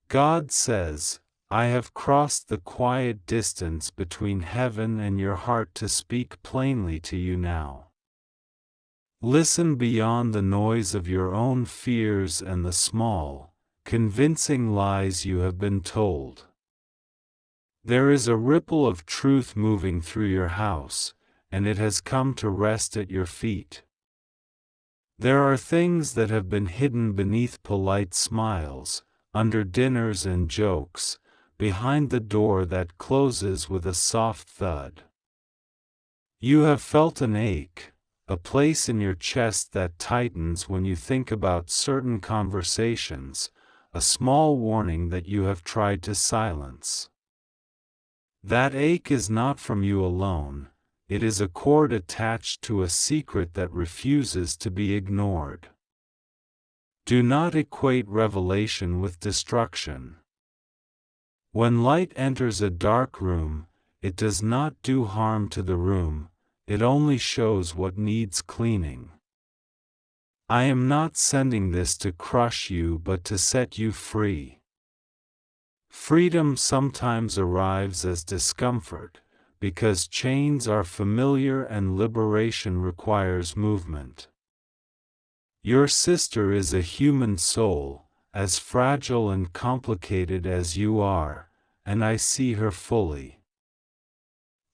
God says, I have crossed the quiet distance between heaven and your heart to speak plainly to you now. Listen beyond the noise of your own fears and the small, convincing lies you have been told. There is a ripple of truth moving through your house, and it has come to rest at your feet. There are things that have been hidden beneath polite smiles, under dinners and jokes, behind the door that closes with a soft thud. You have felt an ache, a place in your chest that tightens when you think about certain conversations, a small warning that you have tried to silence. That ache is not from you alone, it is a cord attached to a secret that refuses to be ignored. Do not equate revelation with destruction. When light enters a dark room, it does not do harm to the room, it only shows what needs cleaning. I am not sending this to crush you but to set you free. Freedom sometimes arrives as discomfort, because chains are familiar and liberation requires movement. Your sister is a human soul, as fragile and complicated as you are, and I see her fully.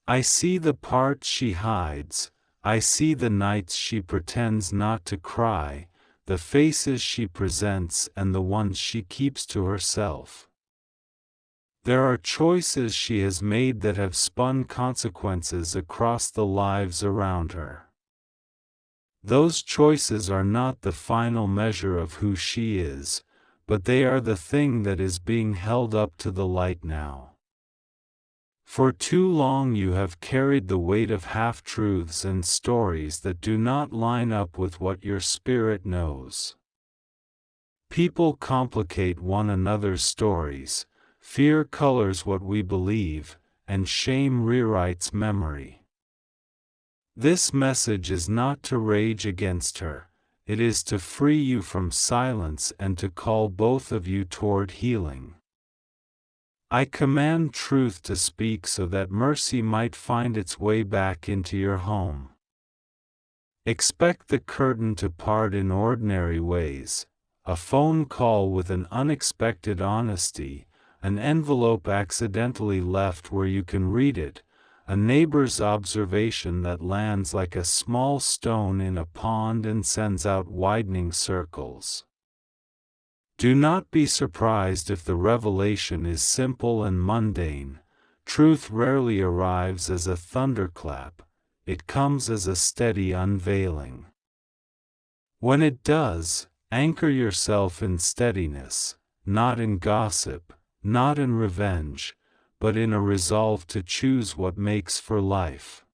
I see the parts she hides, I see the nights she pretends not to cry, the faces she presents and the ones she keeps to herself. There are choices she has made that have spun consequences across the lives around her. Those choices are not the final measure of who she is, but they are the thing that is being held up to the light now. For too long you have carried the weight of half-truths and stories that do not line up with what your spirit knows. People complicate one another's stories, fear colors what we believe, and shame rewrites memory. This message is not to rage against her, it is to free you from silence and to call both of you toward healing. I command truth to speak so that mercy might find its way back into your home. Expect the curtain to part in ordinary ways, a phone call with an unexpected honesty, an envelope accidentally left where you can read it, a neighbor's observation that lands like a small stone in a pond and sends out widening circles. Do not be surprised if the revelation is simple and mundane. Truth rarely arrives as a thunderclap, it comes as a steady unveiling. When it does, anchor yourself in steadiness, not in gossip, not in revenge, but in a resolve to choose what makes for life.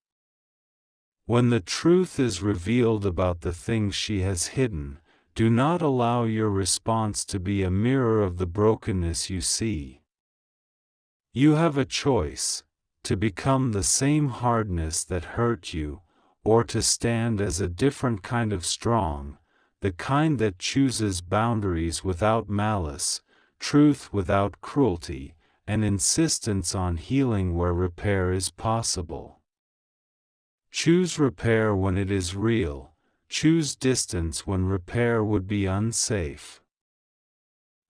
When the truth is revealed about the things she has hidden, do not allow your response to be a mirror of the brokenness you see. You have a choice, to become the same hardness that hurt you, or to stand as a different kind of strong, the kind that chooses boundaries without malice, truth without cruelty, and insistence on healing where repair is possible. Choose repair when it is real, choose distance when repair would be unsafe.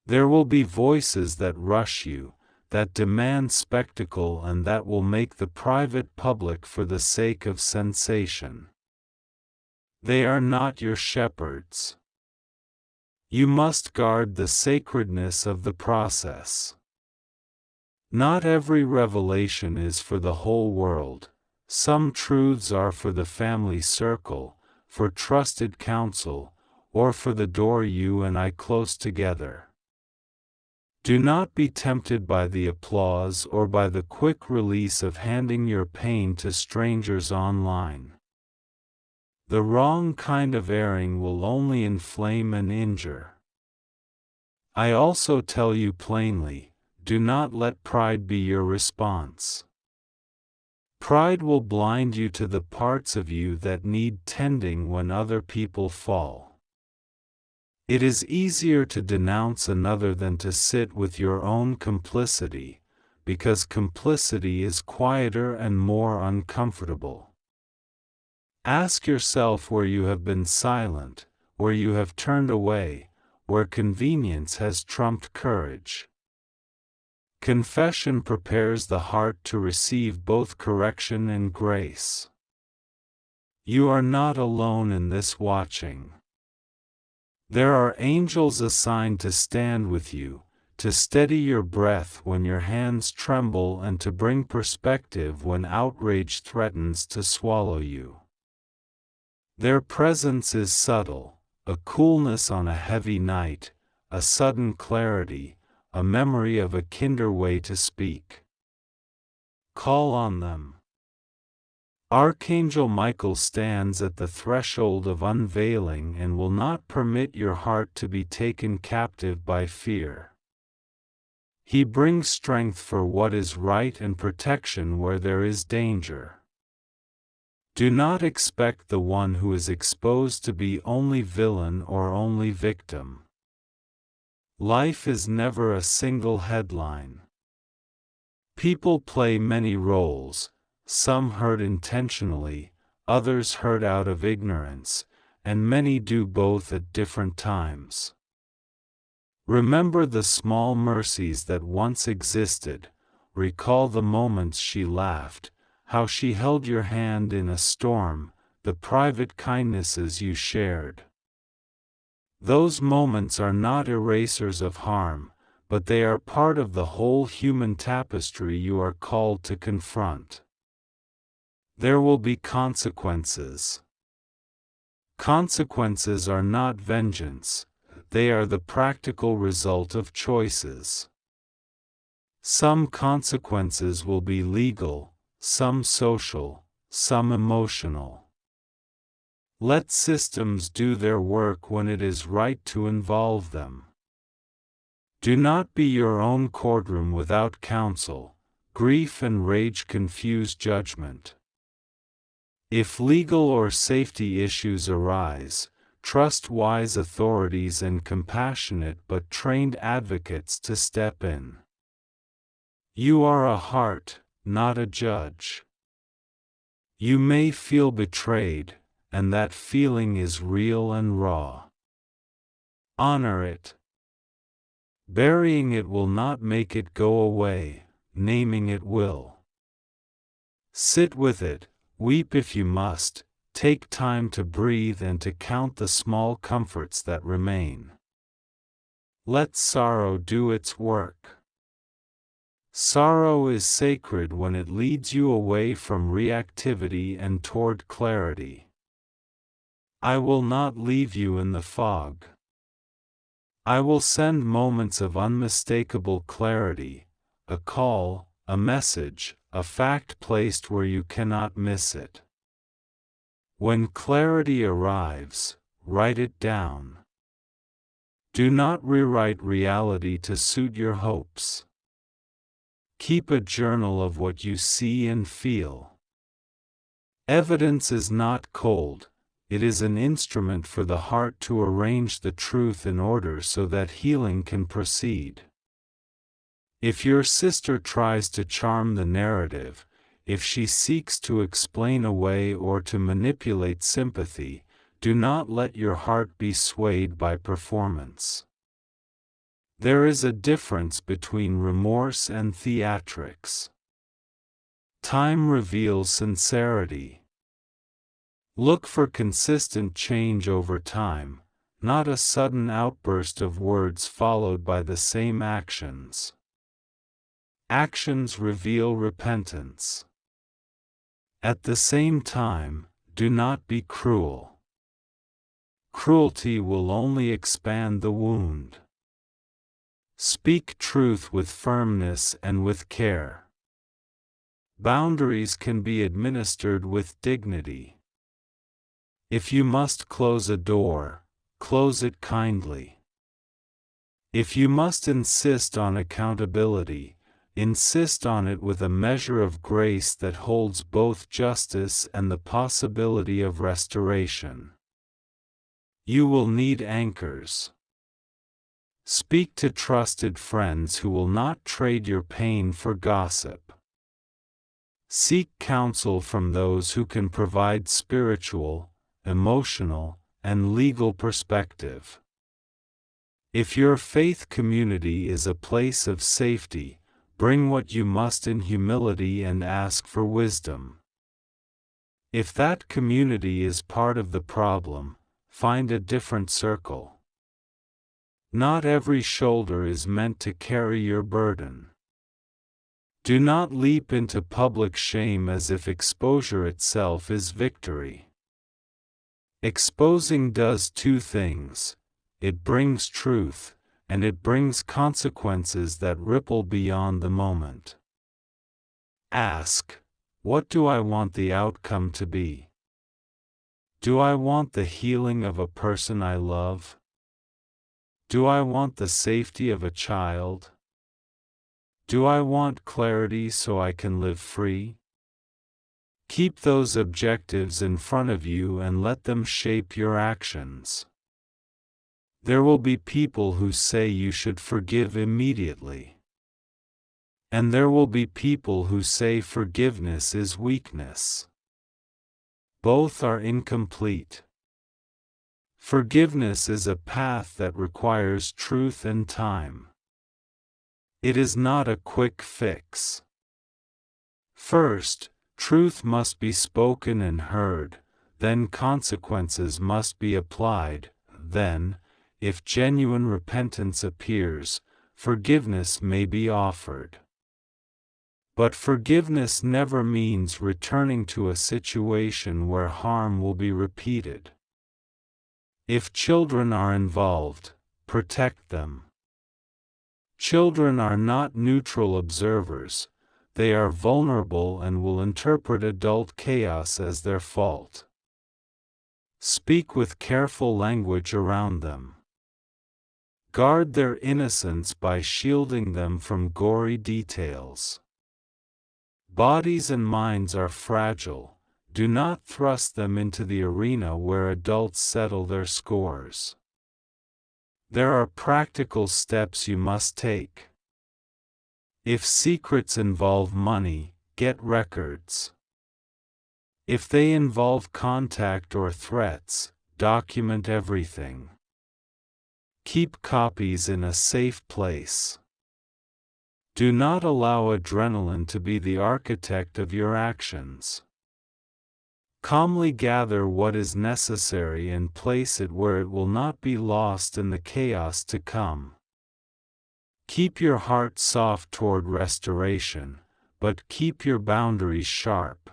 There will be voices that rush you, that demand spectacle and that will make the private public for the sake of sensation. They are not your shepherds. You must guard the sacredness of the process. Not every revelation is for the whole world. Some truths are for the family circle, for trusted counsel, or for the door you and I close together. Do not be tempted by the applause or by the quick release of handing your pain to strangers online. The wrong kind of airing will only inflame and injure. I also tell you plainly, do not let pride be your response. Pride will blind you to the parts of you that need tending when other people fall. It is easier to denounce another than to sit with your own complicity, because complicity is quieter and more uncomfortable. Ask yourself where you have been silent, where you have turned away, where convenience has trumped courage. Confession prepares the heart to receive both correction and grace. You are not alone in this watching. There are angels assigned to stand with you, to steady your breath when your hands tremble and to bring perspective when outrage threatens to swallow you. Their presence is subtle, a coolness on a heavy night, a sudden clarity, a memory of a kinder way to speak. Call on them. Archangel Michael stands at the threshold of unveiling and will not permit your heart to be taken captive by fear. He brings strength for what is right and protection where there is danger. Do not expect the one who is exposed to be only villain or only victim. Life is never a single headline. People play many roles. Some hurt intentionally, others hurt out of ignorance, and many do both at different times. Remember the small mercies that once existed, recall the moments she laughed, how she held your hand in a storm, the private kindnesses you shared. Those moments are not erasers of harm, but they are part of the whole human tapestry you are called to confront. There will be consequences. Consequences are not vengeance, they are the practical result of choices. Some consequences will be legal, some social, some emotional. Let systems do their work when it is right to involve them. Do not be your own courtroom without counsel. Grief and rage confuse judgment. If legal or safety issues arise, trust wise authorities and compassionate but trained advocates to step in. You are a heart, not a judge. You may feel betrayed, and that feeling is real and raw. Honor it. Burying it will not make it go away, naming it will. Sit with it. Weep if you must, take time to breathe and to count the small comforts that remain. Let sorrow do its work. Sorrow is sacred when it leads you away from reactivity and toward clarity. I will not leave you in the fog. I will send moments of unmistakable clarity, a call, a message, a fact placed where you cannot miss it. When clarity arrives, write it down. Do not rewrite reality to suit your hopes. Keep a journal of what you see and feel. Evidence is not cold, it is an instrument for the heart to arrange the truth in order so that healing can proceed. If your sister tries to charm the narrative, if she seeks to explain away or to manipulate sympathy, do not let your heart be swayed by performance. There is a difference between remorse and theatrics. Time reveals sincerity. Look for consistent change over time, not a sudden outburst of words followed by the same actions. Actions reveal repentance. At the same time, do not be cruel. Cruelty will only expand the wound. Speak truth with firmness and with care. Boundaries can be administered with dignity. If you must close a door, close it kindly. If you must insist on accountability, insist on it with a measure of grace that holds both justice and the possibility of restoration. You will need anchors. Speak to trusted friends who will not trade your pain for gossip. Seek counsel from those who can provide spiritual, emotional, and legal perspective. If your faith community is a place of safety, bring what you must in humility and ask for wisdom. If that community is part of the problem, find a different circle. Not every shoulder is meant to carry your burden. Do not leap into public shame as if exposure itself is victory. Exposing does two things: it brings truth, and it brings consequences that ripple beyond the moment. Ask, what do I want the outcome to be? Do I want the healing of a person I love? Do I want the safety of a child? Do I want clarity so I can live free? Keep those objectives in front of you and let them shape your actions. There will be people who say you should forgive immediately. And there will be people who say forgiveness is weakness. Both are incomplete. Forgiveness is a path that requires truth and time. It is not a quick fix. First, truth must be spoken and heard, then consequences must be applied, then, if genuine repentance appears, forgiveness may be offered. But forgiveness never means returning to a situation where harm will be repeated. If children are involved, protect them. Children are not neutral observers. They are vulnerable and will interpret adult chaos as their fault. Speak with careful language around them. Guard their innocence by shielding them from gory details. Bodies and minds are fragile. Do not thrust them into the arena where adults settle their scores. There are practical steps you must take. If secrets involve money, get records. If they involve contact or threats, document everything. Keep copies in a safe place. Do not allow adrenaline to be the architect of your actions. Calmly gather what is necessary and place it where it will not be lost in the chaos to come. Keep your heart soft toward restoration, but keep your boundaries sharp.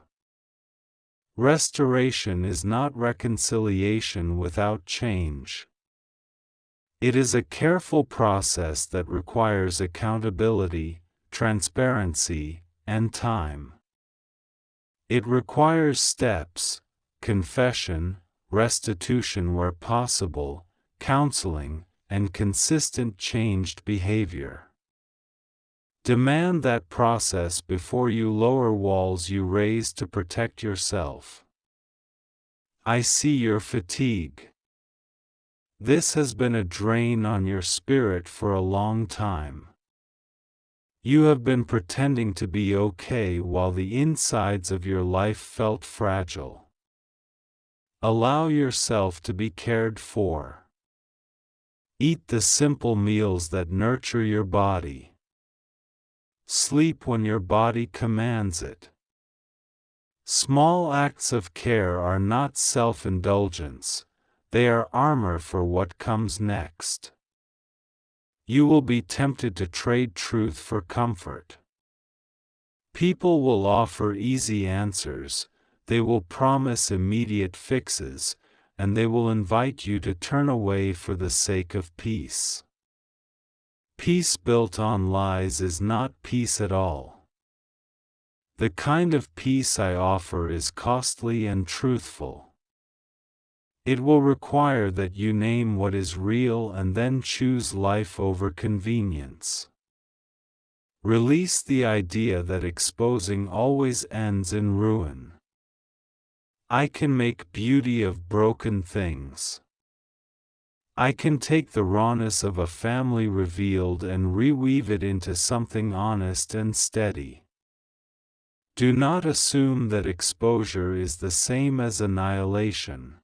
Restoration is not reconciliation without change. It is a careful process that requires accountability, transparency, and time. It requires steps: confession, restitution where possible, counseling, and consistent changed behavior. Demand that process before you lower walls you raise to protect yourself. I see your fatigue. This has been a drain on your spirit for a long time. You have been pretending to be okay while the insides of your life felt fragile. Allow yourself to be cared for. Eat the simple meals that nurture your body. Sleep when your body commands it. Small acts of care are not self-indulgence. They are armor for what comes next. You will be tempted to trade truth for comfort. People will offer easy answers, they will promise immediate fixes, and they will invite you to turn away for the sake of peace. Peace built on lies is not peace at all. The kind of peace I offer is costly and truthful. It will require that you name what is real and then choose life over convenience. Release the idea that exposing always ends in ruin. I can make beauty of broken things. I can take the rawness of a family revealed and reweave it into something honest and steady. Do not assume that exposure is the same as annihilation.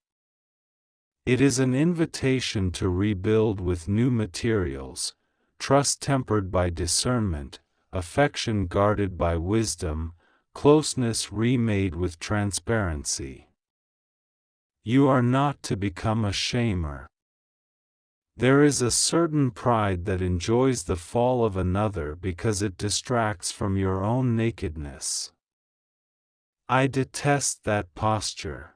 It is an invitation to rebuild with new materials, trust tempered by discernment, affection guarded by wisdom, closeness remade with transparency. You are not to become a shamer. There is a certain pride that enjoys the fall of another because it distracts from your own nakedness. I detest that posture.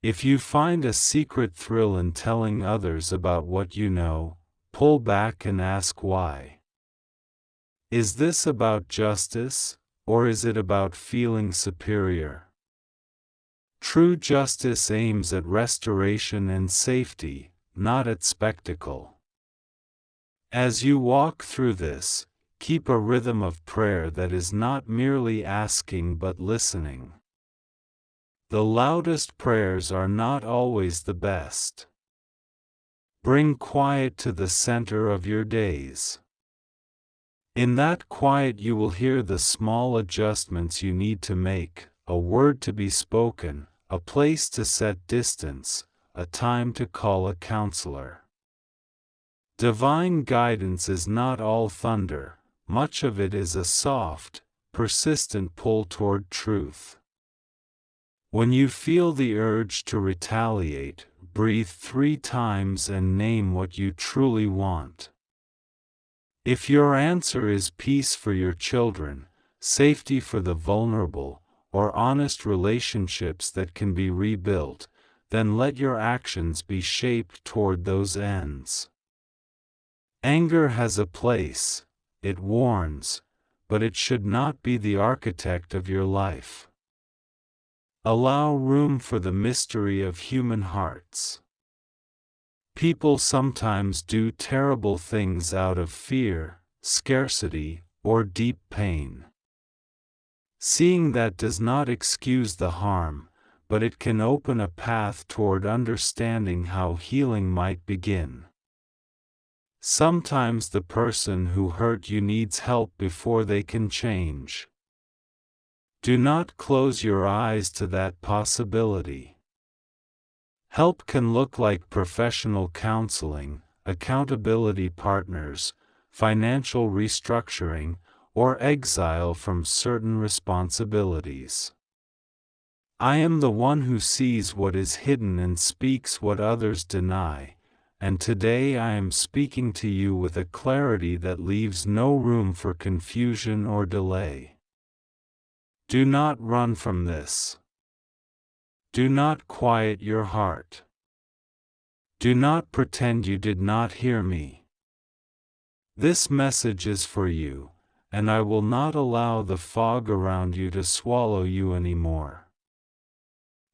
If you find a secret thrill in telling others about what you know, pull back and ask why. Is this about justice, or is it about feeling superior? True justice aims at restoration and safety, not at spectacle. As you walk through this, keep a rhythm of prayer that is not merely asking but listening. The loudest prayers are not always the best. Bring quiet to the center of your days. In that quiet you will hear the small adjustments you need to make, a word to be spoken, a place to set distance, a time to call a counselor. Divine guidance is not all thunder, much of it is a soft, persistent pull toward truth. When you feel the urge to retaliate, breathe 3 times and name what you truly want. If your answer is peace for your children, safety for the vulnerable, or honest relationships that can be rebuilt, then let your actions be shaped toward those ends. Anger has a place, it warns, but it should not be the architect of your life. Allow room for the mystery of human hearts. People sometimes do terrible things out of fear, scarcity, or deep pain. Seeing that does not excuse the harm, but it can open a path toward understanding how healing might begin. Sometimes the person who hurt you needs help before they can change. Do not close your eyes to that possibility. Help can look like professional counseling, accountability partners, financial restructuring, or exile from certain responsibilities. I am the one who sees what is hidden and speaks what others deny, and today I am speaking to you with a clarity that leaves no room for confusion or delay. Do not run from this. Do not quiet your heart. Do not pretend you did not hear me. This message is for you, and I will not allow the fog around you to swallow you anymore.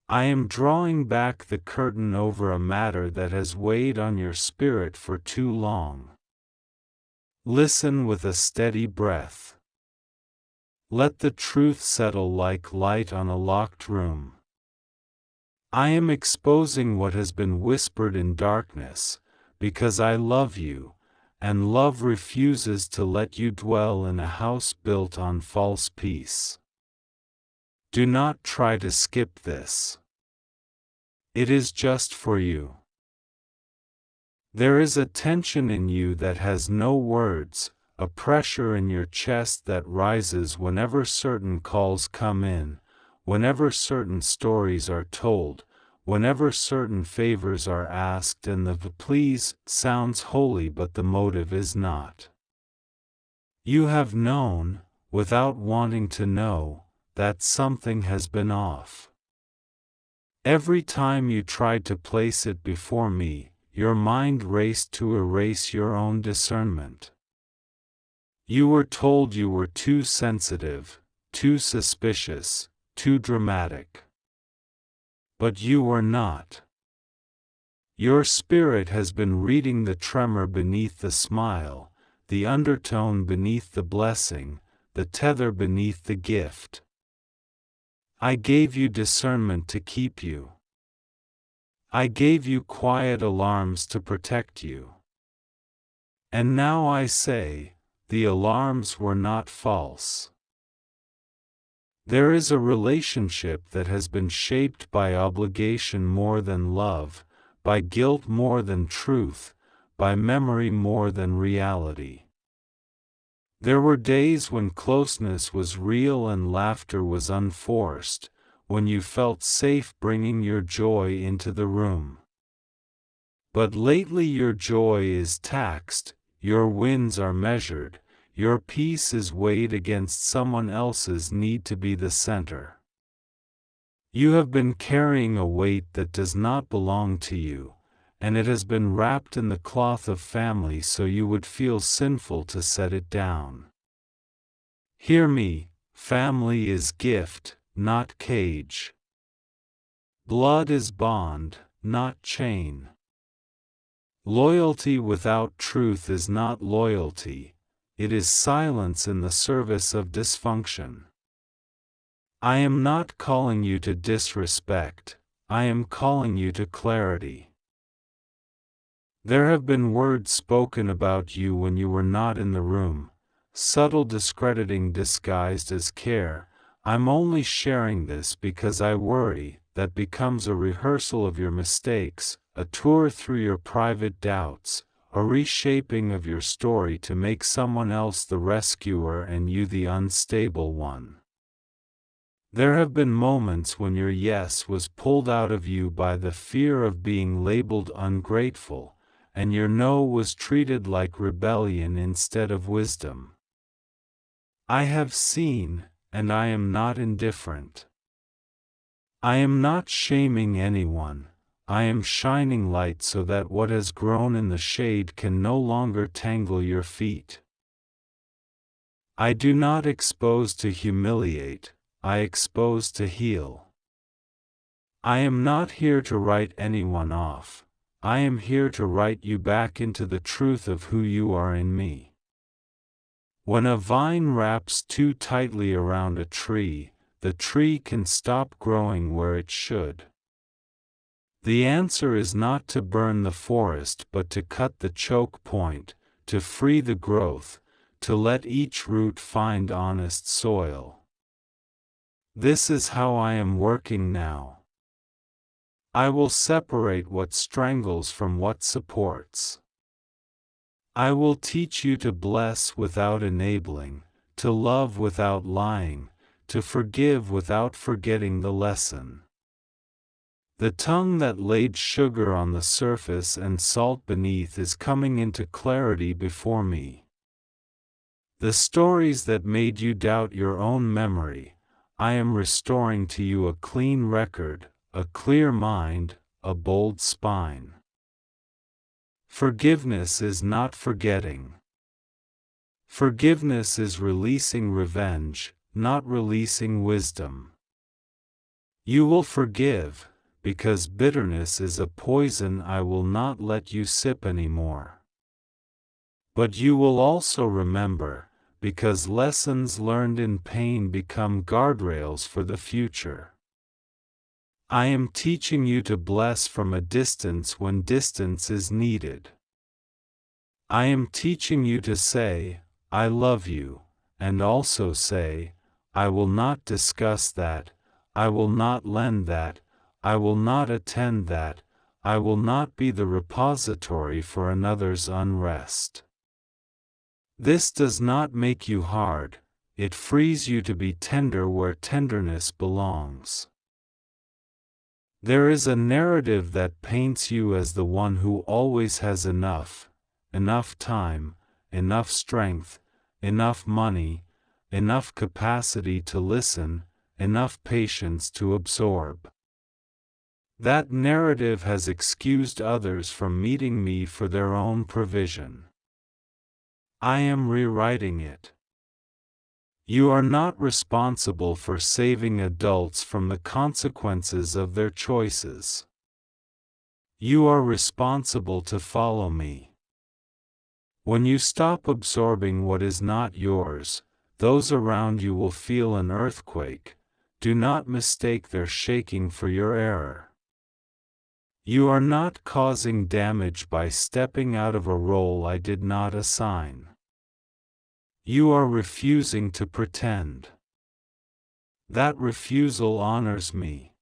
I am drawing back the curtain over a matter that has weighed on your spirit for too long. Listen with a steady breath. Let the truth settle like light on a locked room. I am exposing what has been whispered in darkness, because I love you, and love refuses to let you dwell in a house built on false peace. Do not try to skip this. It is just for you. There is a tension in you that has no words, a pressure in your chest that rises whenever certain calls come in, whenever certain stories are told, whenever certain favors are asked, and the please sounds holy but the motive is not. You have known, without wanting to know, that something has been off. Every time you tried to place it before me, your mind raced to erase your own discernment. You were told you were too sensitive, too suspicious, too dramatic. But you were not. Your spirit has been reading the tremor beneath the smile, the undertone beneath the blessing, the tether beneath the gift. I gave you discernment to keep you. I gave you quiet alarms to protect you. And now I say, the alarms were not false. There is a relationship that has been shaped by obligation more than love, by guilt more than truth, by memory more than reality. There were days when closeness was real and laughter was unforced, when you felt safe bringing your joy into the room. But lately your joy is taxed, your wins are measured, your peace is weighed against someone else's need to be the center. You have been carrying a weight that does not belong to you, and it has been wrapped in the cloth of family so you would feel sinful to set it down. Hear me, family is gift, not cage. Blood is bond, not chain. Loyalty without truth is not loyalty, it is silence in the service of dysfunction. I am not calling you to disrespect, I am calling you to clarity. There have been words spoken about you when you were not in the room, subtle discrediting disguised as care. I'm only sharing this because I worry that becomes a rehearsal of your mistakes, a tour through your private doubts, a reshaping of your story to make someone else the rescuer and you the unstable one. There have been moments when your yes was pulled out of you by the fear of being labeled ungrateful, and your no was treated like rebellion instead of wisdom. I have seen, and I am not indifferent. I am not shaming anyone, I am shining light so that what has grown in the shade can no longer tangle your feet. I do not expose to humiliate, I expose to heal. I am not here to write anyone off, I am here to write you back into the truth of who you are in me. When a vine wraps too tightly around a tree, the tree can stop growing where it should. The answer is not to burn the forest but to cut the choke point, to free the growth, to let each root find honest soil. This is how I am working now. I will separate what strangles from what supports. I will teach you to bless without enabling, to love without lying, to forgive without forgetting the lesson. The tongue that laid sugar on the surface and salt beneath is coming into clarity before me. The stories that made you doubt your own memory, I am restoring to you a clean record, a clear mind, a bold spine. Forgiveness is not forgetting. Forgiveness is releasing revenge, not releasing wisdom. You will forgive, because bitterness is a poison I will not let you sip anymore. But you will also remember, because lessons learned in pain become guardrails for the future. I am teaching you to bless from a distance when distance is needed. I am teaching you to say, I love you, and also say, I will not discuss that, I will not lend that, I will not attend that, I will not be the repository for another's unrest. This does not make you hard, it frees you to be tender where tenderness belongs. There is a narrative that paints you as the one who always has enough time, enough strength, enough money, enough capacity to listen, enough patience to absorb. That narrative has excused others from meeting me for their own provision. I am rewriting it. You are not responsible for saving adults from the consequences of their choices. You are responsible to follow me. When you stop absorbing what is not yours, those around you will feel an earthquake. Do not mistake their shaking for your error. You are not causing damage by stepping out of a role I did not assign. You are refusing to pretend. That refusal honors me.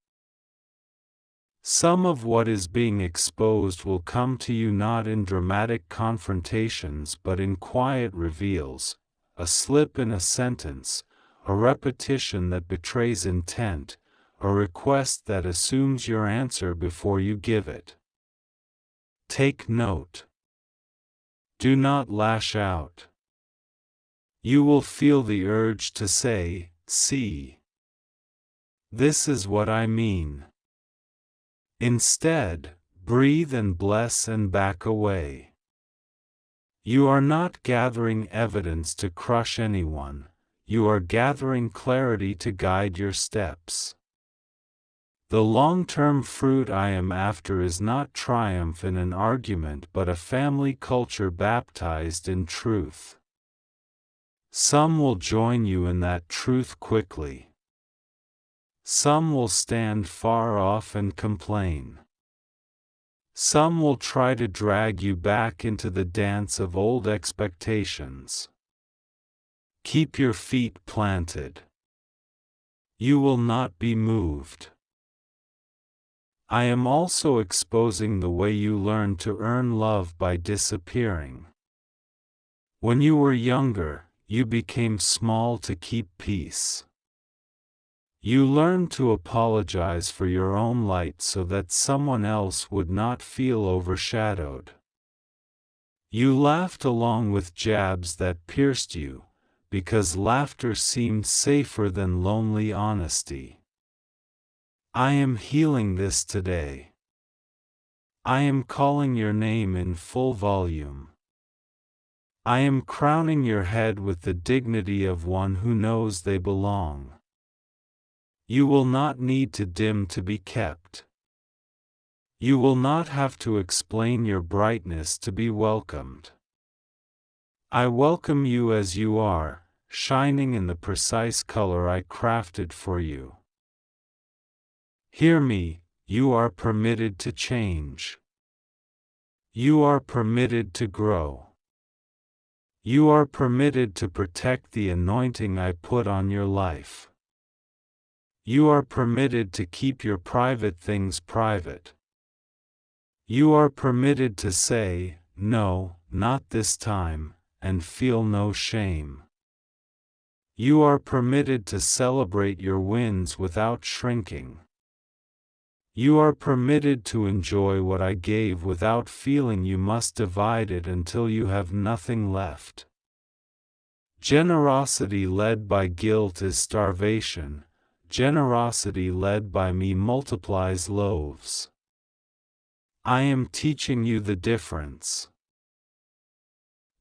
Some of what is being exposed will come to you not in dramatic confrontations but in quiet reveals, a slip in a sentence, a repetition that betrays intent, a request that assumes your answer before you give it. Take note. Do not lash out. You will feel the urge to say, "See, this is what I mean." Instead, breathe and bless and back away. You are not gathering evidence to crush anyone, you are gathering clarity to guide your steps. The long-term fruit I am after is not triumph in an argument but a family culture baptized in truth. Some will join you in that truth quickly. Some will stand far off and complain. Some will try to drag you back into the dance of old expectations. Keep your feet planted. You will not be moved. I am also exposing the way you learned to earn love by disappearing. When you were younger, you became small to keep peace. You learned to apologize for your own light so that someone else would not feel overshadowed. You laughed along with jabs that pierced you, because laughter seemed safer than lonely honesty. I am healing this today. I am calling your name in full volume. I am crowning your head with the dignity of one who knows they belong. You will not need to dim to be kept. You will not have to explain your brightness to be welcomed. I welcome you as you are, shining in the precise color I crafted for you. Hear me, you are permitted to change. You are permitted to grow. You are permitted to protect the anointing I put on your life. You are permitted to keep your private things private. You are permitted to say, "No, not this time," and feel no shame. You are permitted to celebrate your wins without shrinking. You are permitted to enjoy what I gave without feeling you must divide it until you have nothing left. Generosity led by guilt is starvation. Generosity led by me multiplies loaves. I am teaching you the difference.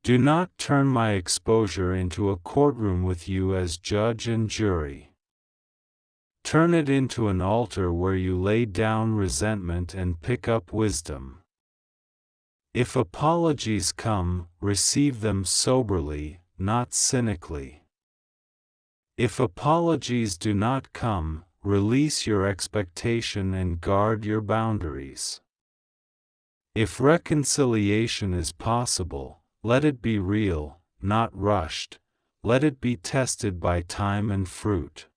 Do not turn my exposure into a courtroom with you as judge and jury. Turn it into an altar where you lay down resentment and pick up wisdom. If apologies come, receive them soberly, not cynically. If apologies do not come, release your expectation and guard your boundaries. If reconciliation is possible, let it be real, not rushed, let it be tested by time and fruit.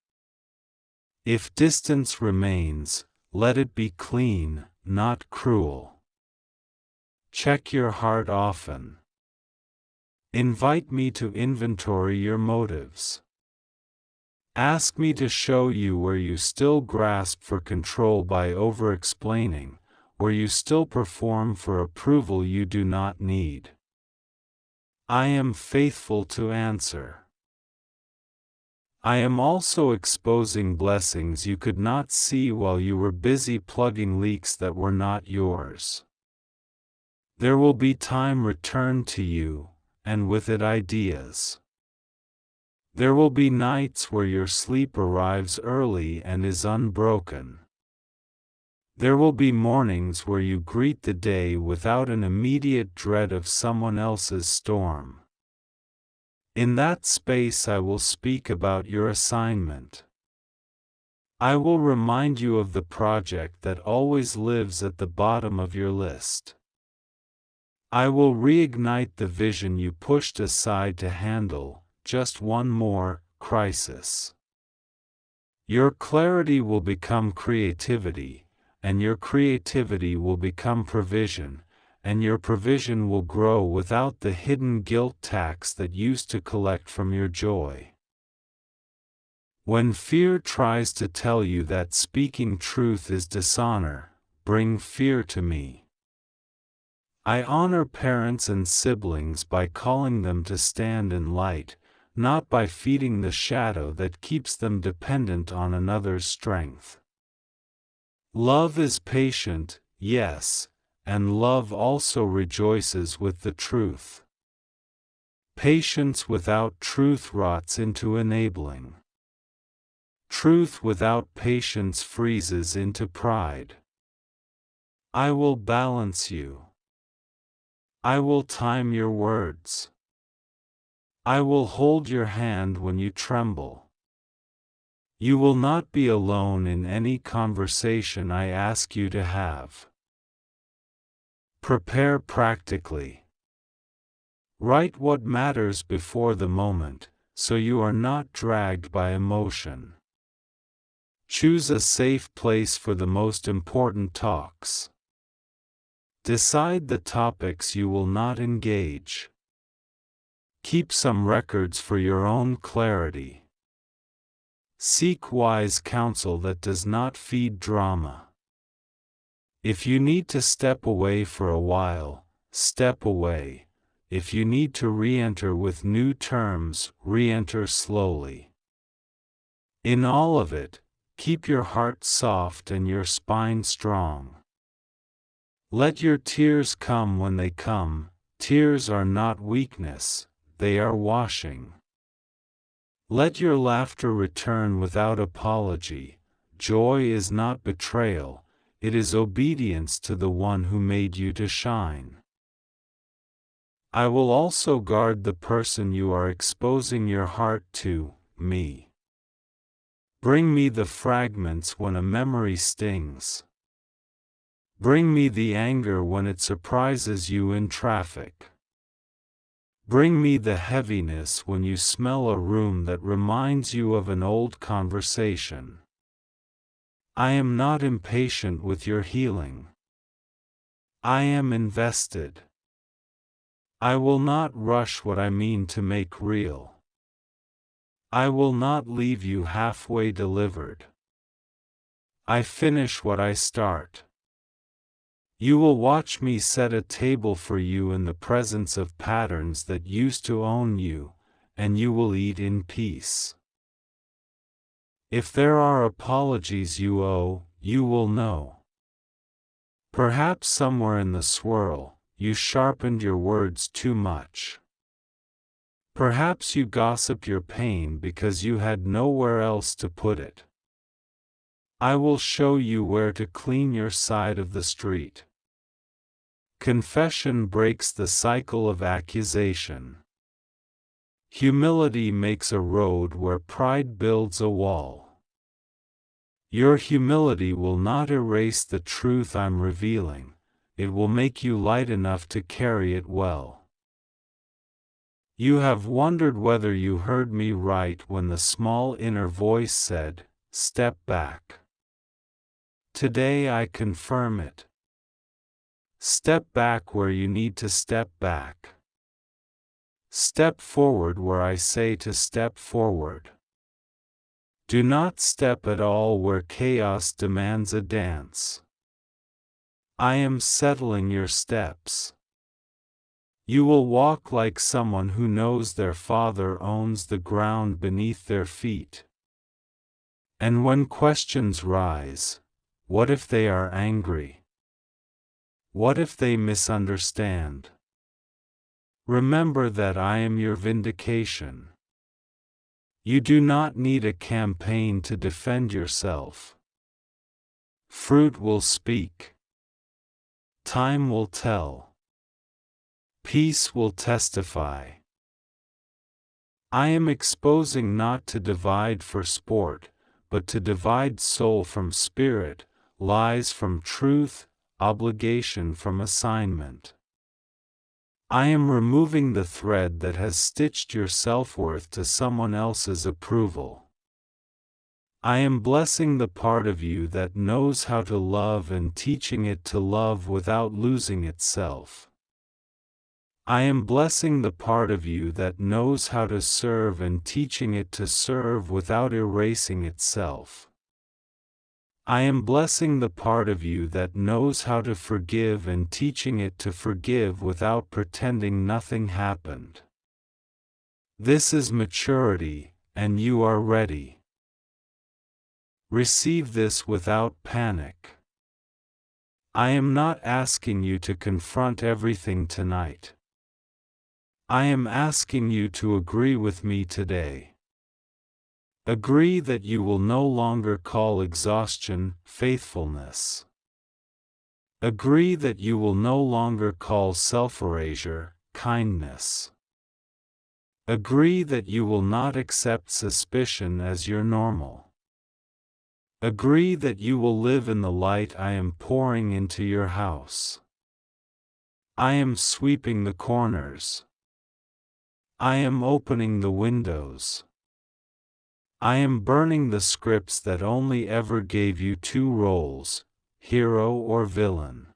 If distance remains, let it be clean, not cruel. Check your heart often. Invite me to inventory your motives. Ask me to show you where you still grasp for control by over-explaining, where you still perform for approval you do not need. I am faithful to answer. I am also exposing blessings you could not see while you were busy plugging leaks that were not yours. There will be time returned to you, and with it ideas. There will be nights where your sleep arrives early and is unbroken. There will be mornings where you greet the day without an immediate dread of someone else's storm. In that space I will speak about your assignment. I will remind you of the project that always lives at the bottom of your list. I will reignite the vision you pushed aside to handle just one more crisis. Your clarity will become creativity, and your creativity will become provision, and your provision will grow without the hidden guilt tax that used to collect from your joy. When fear tries to tell you that speaking truth is dishonor, bring fear to me. I honor parents and siblings by calling them to stand in light, not by feeding the shadow that keeps them dependent on another's strength. Love is patient, yes, and love also rejoices with the truth. Patience without truth rots into enabling. Truth without patience freezes into pride. I will balance you. I will time your words. I will hold your hand when you tremble. You will not be alone in any conversation I ask you to have. Prepare practically. Write what matters before the moment, so you are not dragged by emotion. Choose a safe place for the most important talks. Decide the topics you will not engage. Keep some records for your own clarity. Seek wise counsel that does not feed drama. If you need to step away for a while, step away. If you need to re-enter with new terms, re-enter slowly. In all of it, keep your heart soft and your spine strong. Let your tears come when they come. Tears are not weakness, they are washing. Let your laughter return without apology. Joy is not betrayal, it is obedience to the one who made you to shine. I will also guard the person you are exposing your heart to, me. Bring me the fragments when a memory stings. Bring me the anger when it surprises you in traffic. Bring me the heaviness when you smell a room that reminds you of an old conversation. I am not impatient with your healing. I am invested. I will not rush what I mean to make real. I will not leave you halfway delivered. I finish what I start. You will watch me set a table for you in the presence of patterns that used to own you, and you will eat in peace. If there are apologies you owe, you will know. Perhaps somewhere in the swirl, you sharpened your words too much. Perhaps you gossiped your pain because you had nowhere else to put it. I will show you where to clean your side of the street. Confession breaks the cycle of accusation. Humility makes a road where pride builds a wall. Your humility will not erase the truth I'm revealing, it will make you light enough to carry it well. You have wondered whether you heard me right when the small inner voice said, "Step back." Today I confirm it. Step back where you need to step back. Step forward where I say to step forward. Do not step at all where chaos demands a dance. I am settling your steps. You will walk like someone who knows their Father owns the ground beneath their feet. And when questions rise, what if they are angry? What if they misunderstand? Remember that I am your vindication. You do not need a campaign to defend yourself. Fruit will speak. Time will tell. Peace will testify. I am exposing not to divide for sport, but to divide soul from spirit, lies from truth, obligation from assignment. I am removing the thread that has stitched your self-worth to someone else's approval. I am blessing the part of you that knows how to love and teaching it to love without losing itself. I am blessing the part of you that knows how to serve and teaching it to serve without erasing itself. I am blessing the part of you that knows how to forgive and teaching it to forgive without pretending nothing happened. This is maturity, and you are ready. Receive this without panic. I am not asking you to confront everything tonight. I am asking you to agree with me today. Agree that you will no longer call exhaustion faithfulness. Agree that you will no longer call self-erasure kindness. Agree that you will not accept suspicion as your normal. Agree that you will live in the light I am pouring into your house. I am sweeping the corners. I am opening the windows. I am burning the scripts that only ever gave you two roles, hero or villain.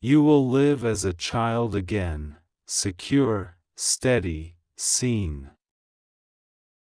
You will live as a child again, secure, steady, seen.